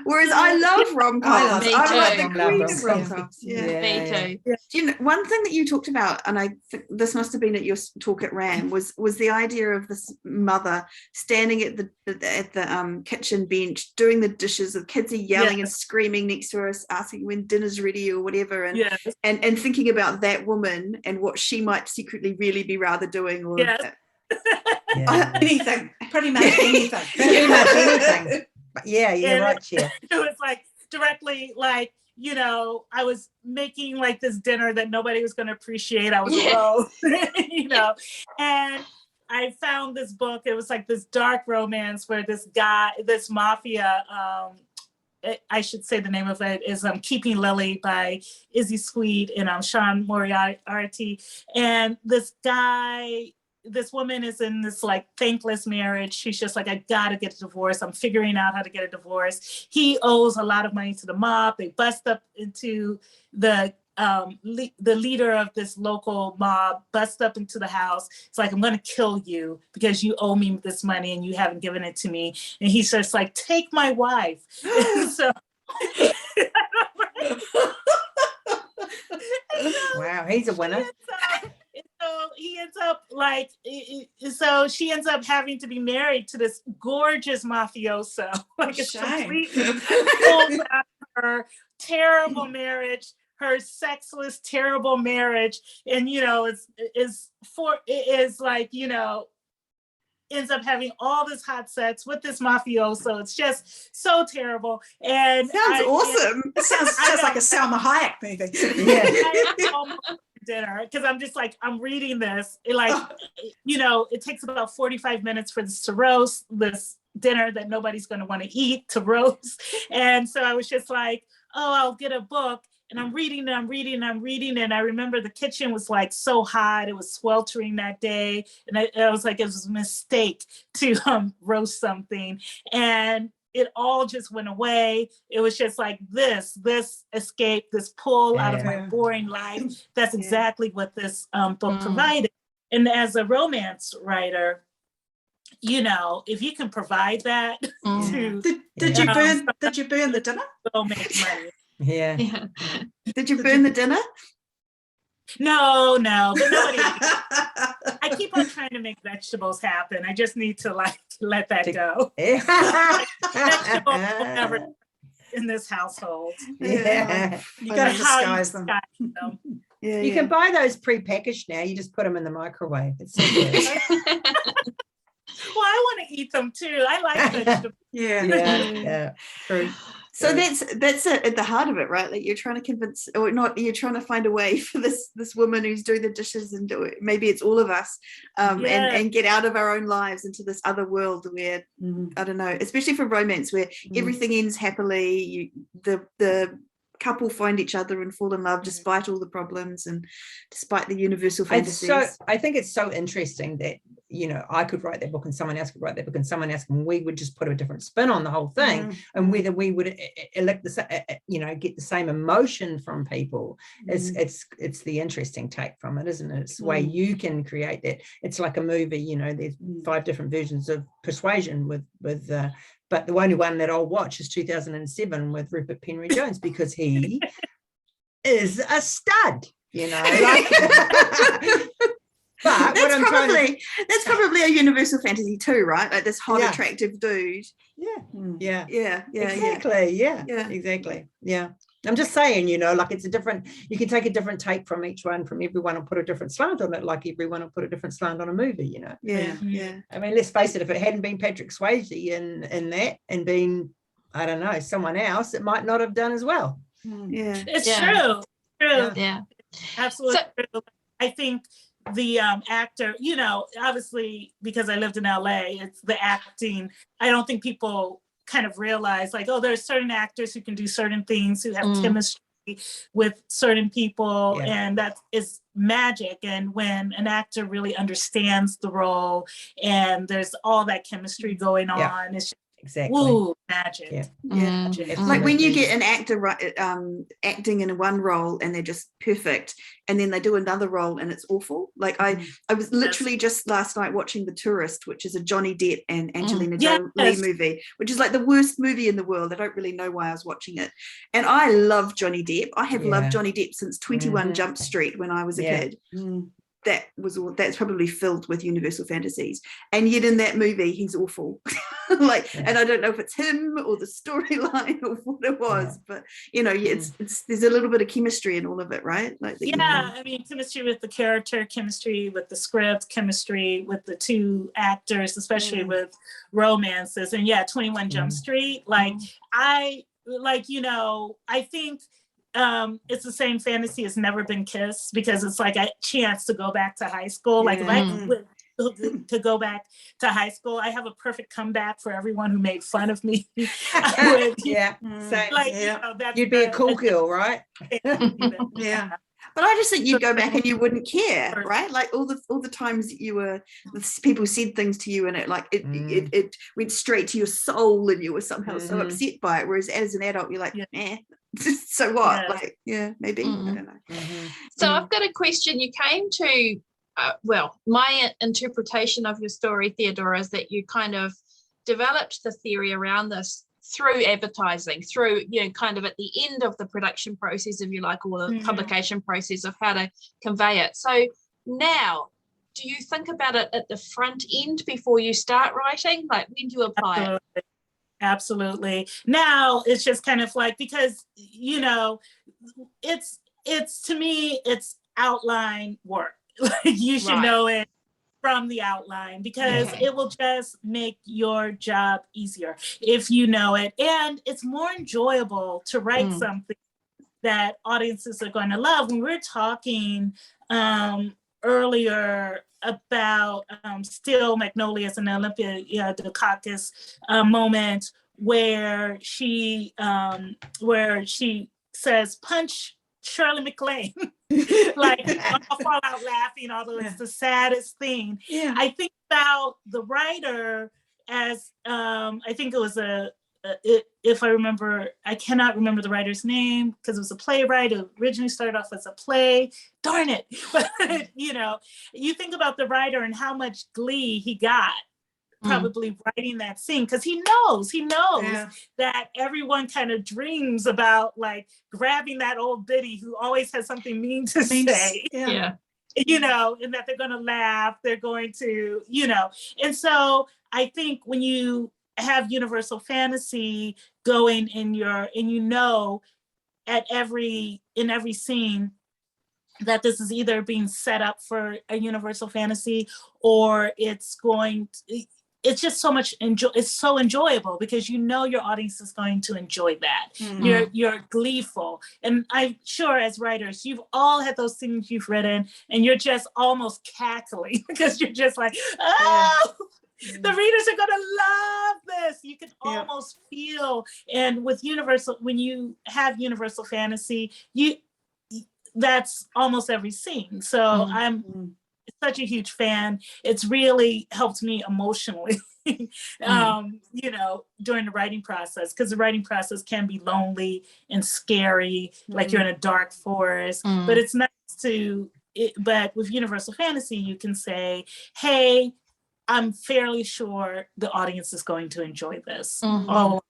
A: Whereas I love rom-coms.
C: Me
A: I'm like
C: too.
A: the queen of
D: Love
A: rom-coms. Yeah.
C: Me too.
A: Do you know, one thing that you talked about, and I think this must have been at your talk at RAM, was the idea of this mother standing at the kitchen bench doing the dishes. The kids are yelling and screaming next to her, asking when dinner's ready or whatever, and thinking about that woman and what she might secretly really be rather doing, or
E: anything, pretty much anything.
D: Pretty much anything. Yeah, right, yeah.
B: It was like directly like, you know, I was making like this dinner that nobody was going to appreciate. I was alone, you know, and I found this book. It was like this dark romance where this mafia, I should say the name of it is Keeping Lily by Izzy Sweet and Sean Moriarty. And this woman is in this like thankless marriage. She's just like, I gotta get a divorce. I'm figuring out how to get a divorce. He owes a lot of money to the mob. They bust up into the leader of this local mob, bust up into the house. It's like, I'm gonna kill you because you owe me this money and you haven't given it to me. And he's just like, take my wife. So
D: wow, he's a winner.
B: So he ends up like, so she ends up having to be married to this gorgeous mafioso. Like it's completely pulled out of her terrible marriage, her sexless, terrible marriage. And, you know, it is like, you know, ends up having all this hot sex with this mafioso. It's just so terrible. And
A: sounds awesome.
E: It sounds just like a Salma Hayek movie.
B: Dinner because I'm just like, I'm reading this you know, it takes about 45 minutes for this to roast, this dinner that nobody's going to want to eat to roast. And so I was just like, oh, I'll get a book. And I'm reading. And I remember the kitchen was like so hot. It was sweltering that day. And I was like, it was a mistake to roast something. And it all just went away. It was just like this escape, this pull out of my boring life. That's exactly what this book provided. And as a romance writer, you know, if you can provide that
E: did you burn the dinner?
B: We'll make money.
D: Yeah.
A: Did you burn the dinner?
B: No, but nobody. I keep on trying to make vegetables happen. I just need to like let that go. Vegetables will never in this household.
E: Yeah. You got to disguise them.
D: Yeah, you can buy those pre-packaged now. You just put them in the microwave. It's so good.
B: Well, I want to eat them too. I like vegetables.
D: Yeah. True.
A: So that's at the heart of it, right? Like you're trying to convince, or not, you're trying to find a way for this woman who's doing the dishes and do it. Maybe it's all of us, and get out of our own lives into this other world where I don't know, especially for romance, where everything ends happily. The couple find each other and fall in love despite all the problems and despite the universal fantasies.
D: I think it's so interesting that, you know, I could write that book and someone else could write that book and someone else, and we would just put a different spin on the whole thing, and whether we would elect get the same emotion from people. It's the interesting take from it, isn't it? It's the way you can create that. It's like a movie, you know, there's 5 different versions of Persuasion with but the only one that I'll watch is 2007 with Rupert Penry Jones, because he is a stud, you know. But
A: that's probably a universal fantasy too, right? Like this hot, attractive dude.
D: Yeah. Exactly. Yeah. I'm just saying, you know, like you can take a different take from each one, from everyone, and put a different slant on it, like everyone will put a different slant on a movie, you know.
A: Yeah.
D: I mean, let's face it, if it hadn't been Patrick Swayze in that and been, I don't know, someone else, it might not have done as well.
A: Yeah.
B: It's true.
C: Yeah.
B: Absolutely true. I think the actor, you know, obviously because I lived in LA, it's the acting. I don't think people kind of realize like, oh, there's certain actors who can do certain things, who have chemistry with certain people, and that is magic. And when an actor really understands the role and there's all that chemistry going on, it's
D: exactly.
B: Ooh, magic.
D: Yeah.
A: Yeah. Like when you get an actor acting in one role and they're just perfect, and then they do another role and it's awful. Like I was literally just last night watching The Tourist, which is a Johnny Depp and Angelina Jolie movie, which is like the worst movie in the world. I don't really know why I was watching it. And I love Johnny Depp. I have loved Johnny Depp since 21 Jump Street when I was a kid. That's probably filled with Universal Fantasies, and yet in that movie he's awful. And I don't know if it's him or the storyline or what it was, but you know, it's there's a little bit of chemistry in all of it, right? Like
B: I mean, chemistry with the character, chemistry with the script, chemistry with the two actors, especially with romances. And 21 Jump Street, I think it's the same fantasy as Never Been Kissed, because it's like a chance to go back to high school. Like if I to go back to high school, I have a perfect comeback for everyone who made fun of me.
D: Same. You'd be a cool girl, right?
A: But I just think you'd go back and you wouldn't care, right? Like all the times that people said things to you and it went straight to your soul and you were somehow so upset by it. Whereas as an adult, you're like, so what? Maybe. I don't know.
C: So I've got a question. You came to, my interpretation of your story, Theodora, is that you kind of developed the theory around this through advertising, through, kind of at the end of the production process, if you like, or the publication process of how to convey it. So now, do you think about it at the front end before you start writing? Like, when do you apply it?
B: Absolutely. Now it's just kind of like, because, it's to me, it's outline work. Like you should know it from the outline, because it will just make your job easier if you know it. And it's more enjoyable to write something that audiences are going to love. When we were talking earlier about Still Magnolias and Olympia Dukakis moment where she says, punch Shirley MacLaine. Like I'll fall out laughing, although it's the saddest thing. I think about the writer as I think it was if I remember, I cannot remember the writer's name because it was a playwright. It originally started off as a play. Darn it. But you think about the writer and how much glee he got probably writing that scene, because he knows that everyone kind of dreams about like grabbing that old biddy who always has something mean to say. And that they're going to laugh, they're going to, and so I think when you have Universal Fantasy going in in every scene that this is either being set up for a Universal Fantasy or it's just so much it's so enjoyable because your audience is going to enjoy that. You're gleeful. And I'm sure as writers, you've all had those things you've written and you're just almost cackling because you're just like, the readers are gonna love this. You can almost feel, and with Universal, when you have Universal Fantasy, that's almost every scene. So I'm such a huge fan. It's really helped me emotionally, during the writing process, because the writing process can be lonely and scary, like you're in a dark forest, but it's nice but with Universal Fantasy, you can say, hey, I'm fairly sure the audience is going to enjoy this. And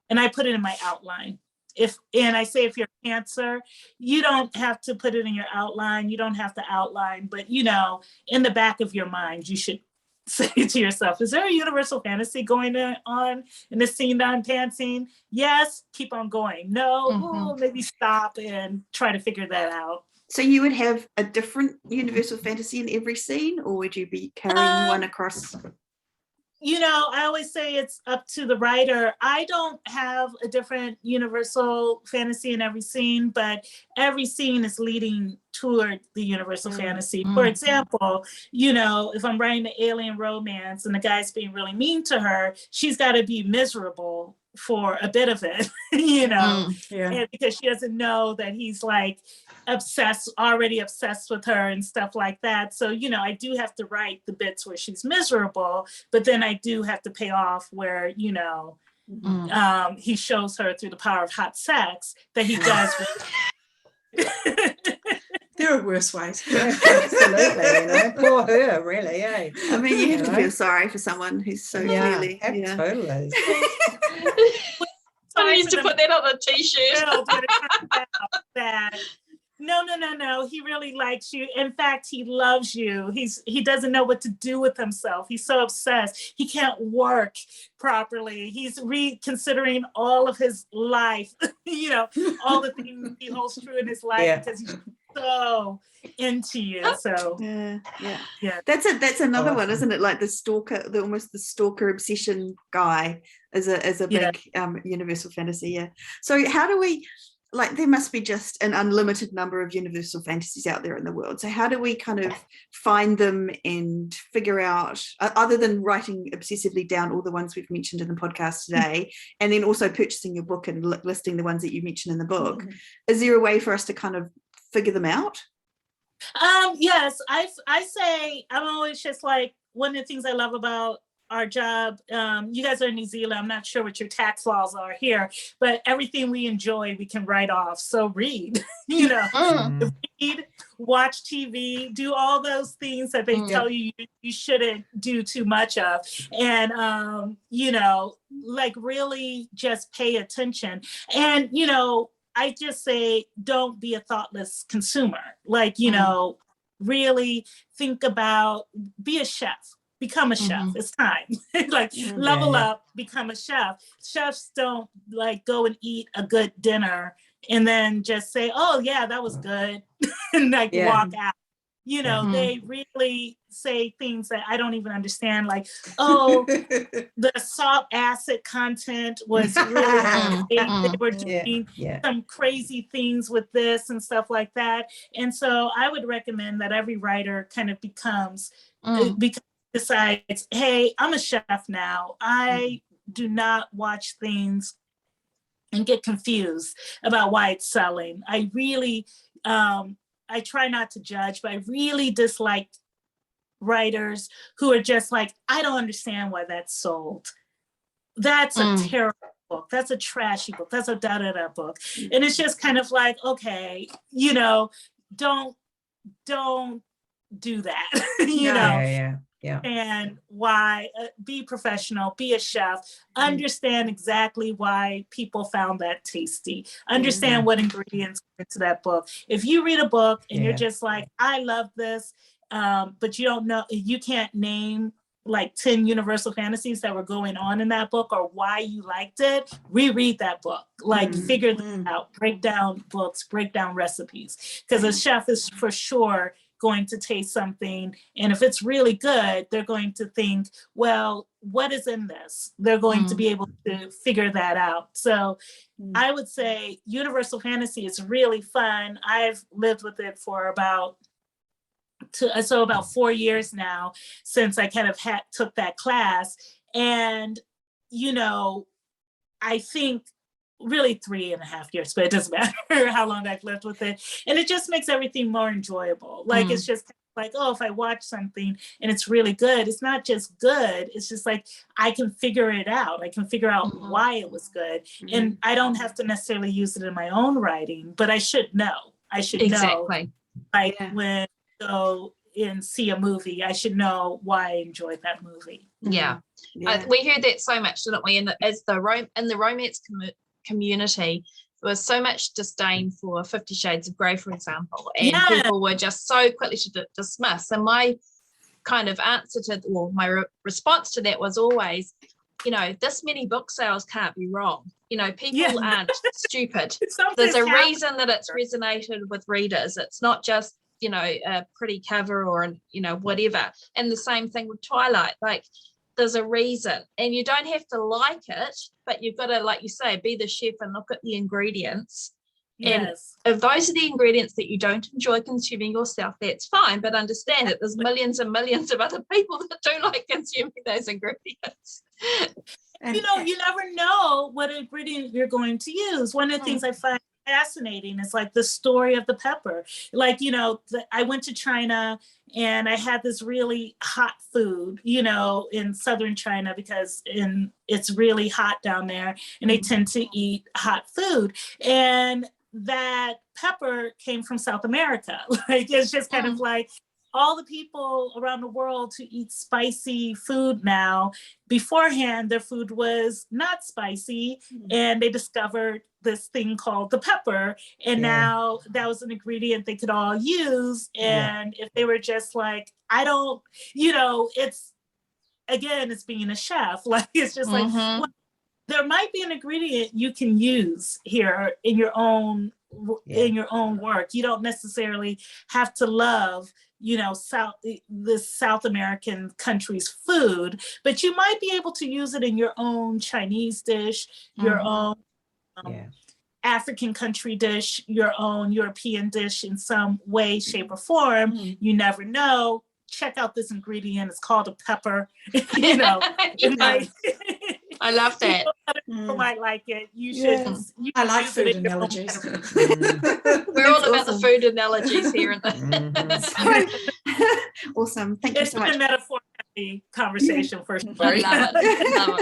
B: I put it in my outline. If you're Cancer, you don't have to put it in your outline. You don't have to outline, but in the back of your mind, you should say to yourself, is there a Universal Fantasy going on in this scene that I'm pantsing? Yes, keep on going. No, maybe stop and try to figure that out.
A: So you would have a different Universal Fantasy in every scene, or would you be carrying one across?
B: I always say it's up to the writer. I don't have a different Universal Fantasy in every scene, but every scene is leading toward the Universal Fantasy. For example, if I'm writing the alien romance and the guy's being really mean to her, she's got to be miserable for a bit of it, and because she doesn't know that he's like already obsessed with her and stuff like that. So, you know, I do have to write the bits where she's miserable, but then I do have to pay off where, you know, he shows her through the power of hot sex that he does.
E: There are worse ways.
D: Yeah, absolutely, you know, poor her, really, eh?
A: I mean, you have to feel sorry for someone who's so clearly.
D: Totally.
C: I need to put that on a t-shirt.
B: No. He really likes you. In fact, he loves you. He doesn't know what to do with himself. He's so obsessed. He can't work properly. He's reconsidering all of his life, you know, all the things he holds true in his life because he's so into you. So
A: yeah. That's another one, isn't it? Like the stalker, almost the stalker obsession guy is a big universal fantasy. Yeah. So how do we, like, there must be just an unlimited number of universal fantasies out there in the world. So how do we kind of find them and figure out, other than writing obsessively down all the ones we've mentioned in the podcast today, and then also purchasing your book and listing the ones that you mentioned in the book, is there a way for us to kind of figure them out?
B: Yes, I say, I'm always just like, one of the things I love about our job, you guys are in New Zealand, I'm not sure what your tax laws are here, but everything we enjoy we can write off. So read, you know, read, watch TV, do all those things that they tell you shouldn't do too much of, and you know, like really just pay attention. And you know, I just say, don't be a thoughtless consumer. Like, you know, really think about, be a chef. Become a chef. It's time. Like level up, become a chef. Chefs don't like go and eat a good dinner and then just say, oh yeah, that was good, and like walk out. You know, they really say things that I don't even understand, like, oh, the salt acid content was really they were doing some crazy things with this and stuff like that. And so I would recommend that every writer kind of decides, hey, I'm a chef now. I do not watch things and get confused about why it's selling. I really, I try not to judge, but I really dislike writers who are just like, I don't understand why that's sold. That's a terrible book. That's a trashy book. That's a da-da-da book. And it's just kind of like, okay, you know, don't do that, you know?
D: Yeah.
B: And why, be professional, be a chef, understand exactly why people found that tasty, understand what ingredients go into that book. If you read a book and you're just like, I love this, but you don't know, you can't name like 10 universal fantasies that were going on in that book or why you liked it, reread that book, like figure them out, break down books, break down recipes, because a chef is for sure going to taste something, and if it's really good, they're going to think, well, what is in this? They're going to be able to figure that out. So I would say universal fantasy is really fun. I've lived with it for about 4 years now, since I kind of took that class. And you know, I think really 3.5 years, but it doesn't matter how long I've lived with it. And it just makes everything more enjoyable. Like, it's just like, oh, if I watch something and it's really good, it's not just good. It's just like, I can figure it out. I can figure out why it was good. And I don't have to necessarily use it in my own writing, but I should know. I should know. Like when I go and see a movie, I should know why I enjoyed that movie.
C: We heard that so much, didn't we? And as in the romance community, there was so much disdain for 50 Shades of Grey, for example, and people were just so quickly to dismiss. And my kind of answer to, or my response to that was always, you know, this many book sales can't be wrong. You know, people aren't stupid. There's a reason that it's resonated with readers. It's not just, you know, a pretty cover or, you know, whatever. And the same thing with Twilight. Like, there's a reason, and you don't have to like it, but you've got to, like you say, be the chef and look at the ingredients. And if those are the ingredients that you don't enjoy consuming yourself, that's fine, but understand that there's millions and millions of other people that do like consuming those ingredients.
B: And, you know, you never know what ingredient you're going to use. One of the things I find fascinating. It's like the story of the pepper. Like, I went to China and I had this really hot food, in southern China, because it's really hot down there and they tend to eat hot food. And that pepper came from South America. Like, it's just kind of like all the people around the world to eat spicy food now. Beforehand, their food was not spicy, and they discovered this thing called the pepper, and now that was an ingredient they could all use. And if they were just like, I don't, it's being a chef. Like, it's just like, well, there might be an ingredient you can use here in your own work. You don't necessarily have to love the South American country's food, but you might be able to use it in your own Chinese dish, your own African country dish, your own European dish in some way, shape, or form. You never know. Check out this ingredient. It's called a pepper.
C: I love that.
B: People might like it. You should.
E: I like food analogies.
C: We're all about the food analogies here.
A: Awesome. Thank you so much.
B: It's a metaphor-heavy conversation for sure.
C: I love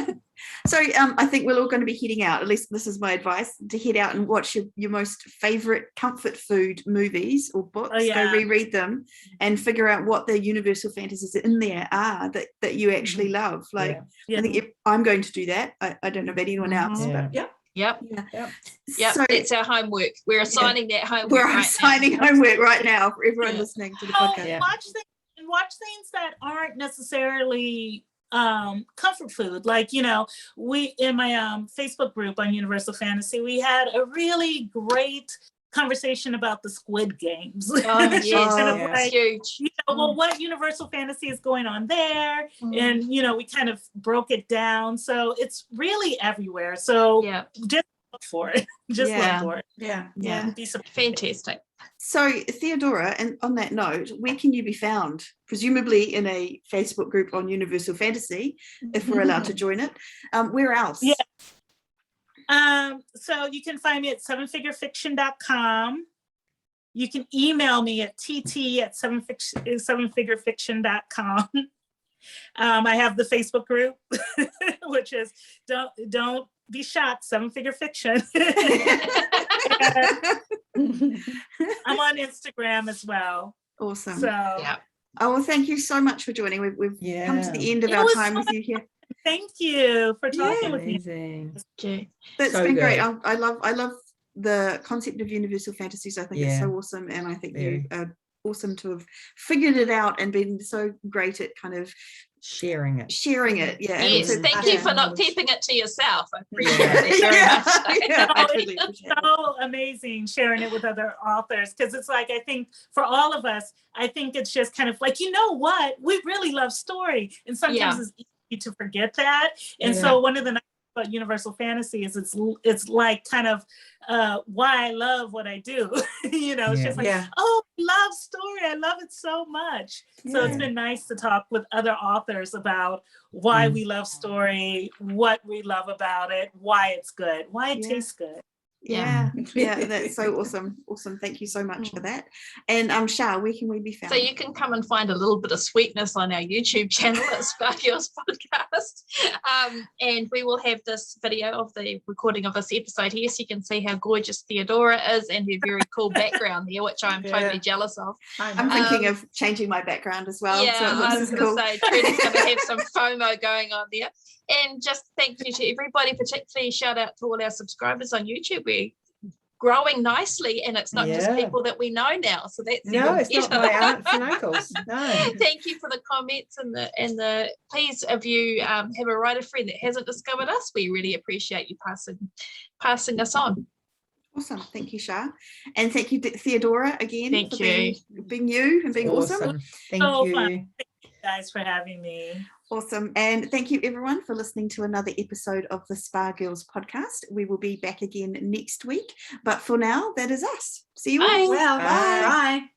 C: it.
A: So I think we're all going to be heading out. At least this is my advice, to head out and watch your most favorite comfort food movies or books. Go reread them and figure out what the Universal Fantasies in there are that you actually love. Like, I think I'm going to do that. I don't know about anyone else, but
C: Yep. So it's our homework. We're assigning that homework.
A: We're assigning homework right now for everyone listening to the podcast.
B: Watch things that aren't necessarily comfort food. Like, we in my Facebook group on Universal Fantasy, we had a really great conversation about the Squid Games.
C: Huge.
B: Well, what Universal Fantasy is going on there, and we kind of broke it down. So it's really everywhere. So just look for it. Look for it.
A: Yeah.
B: Be
C: fantastic.
A: So Theodora, and on that note, where can you be found? Presumably in a Facebook group on Universal Fantasy, if we're allowed to join it. Where else?
B: So you can find me at sevenfigurefiction.com. You can email me at tt@sevenfigurefiction.com. I have the Facebook group, which is don't be shocked, Seven Figure Fiction. I'm on Instagram as well.
A: Awesome.
B: So
A: oh, well, thank you so much for joining. We've come to the end of our time with you here.
B: Thank you for talking with me.
A: That's been great. I love the concept of Universal Fantasies. I think it's so awesome, and I think you are awesome to have figured it out and been so great at kind of sharing it.
C: Yes, thank you for not keeping it to yourself. I appreciate it very much.
B: It's so amazing sharing it with other authors, because it's like, I think for all of us, I think it's just kind of like, we really love story, and sometimes it's easy to forget that. And so one of the nice about Universal Fantasy is it's like kind of why I love what I do. It's just like, oh, I love story. I love it so much. So it's been nice to talk with other authors about why we love story, what we love about it, why it's good, why it tastes good.
A: That's so awesome. Thank you so much for that. And Shah, where can we be found?
C: So you can come and find a little bit of sweetness on our YouTube channel at Sparkles Podcast, and we will have this video of the recording of this episode here, so you can see how gorgeous Theodora is and her very cool background there, which I'm totally jealous of.
A: I'm thinking of changing my background as well.
C: Yeah,
A: so
C: I was going to say Trina's going to have some FOMO going on there. And just thank you to everybody, particularly shout out to all our subscribers on YouTube. We're growing nicely, and it's not just people that we know now. So that's
D: it's not my aunts and uncles. No.
C: Thank you for the comments and the please, if you have a writer friend that hasn't discovered us, we really appreciate you passing us on.
A: Awesome. Thank you, Shah. And thank you, Theodora, again.
C: Thank you.
A: Being you and being awesome.
D: Thank you.
B: Fun. Thank you guys for having me.
A: Awesome. And thank you everyone for listening to another episode of the Spa Girls podcast. We will be back again next week. But for now, that is us. See you all.
E: Well, bye.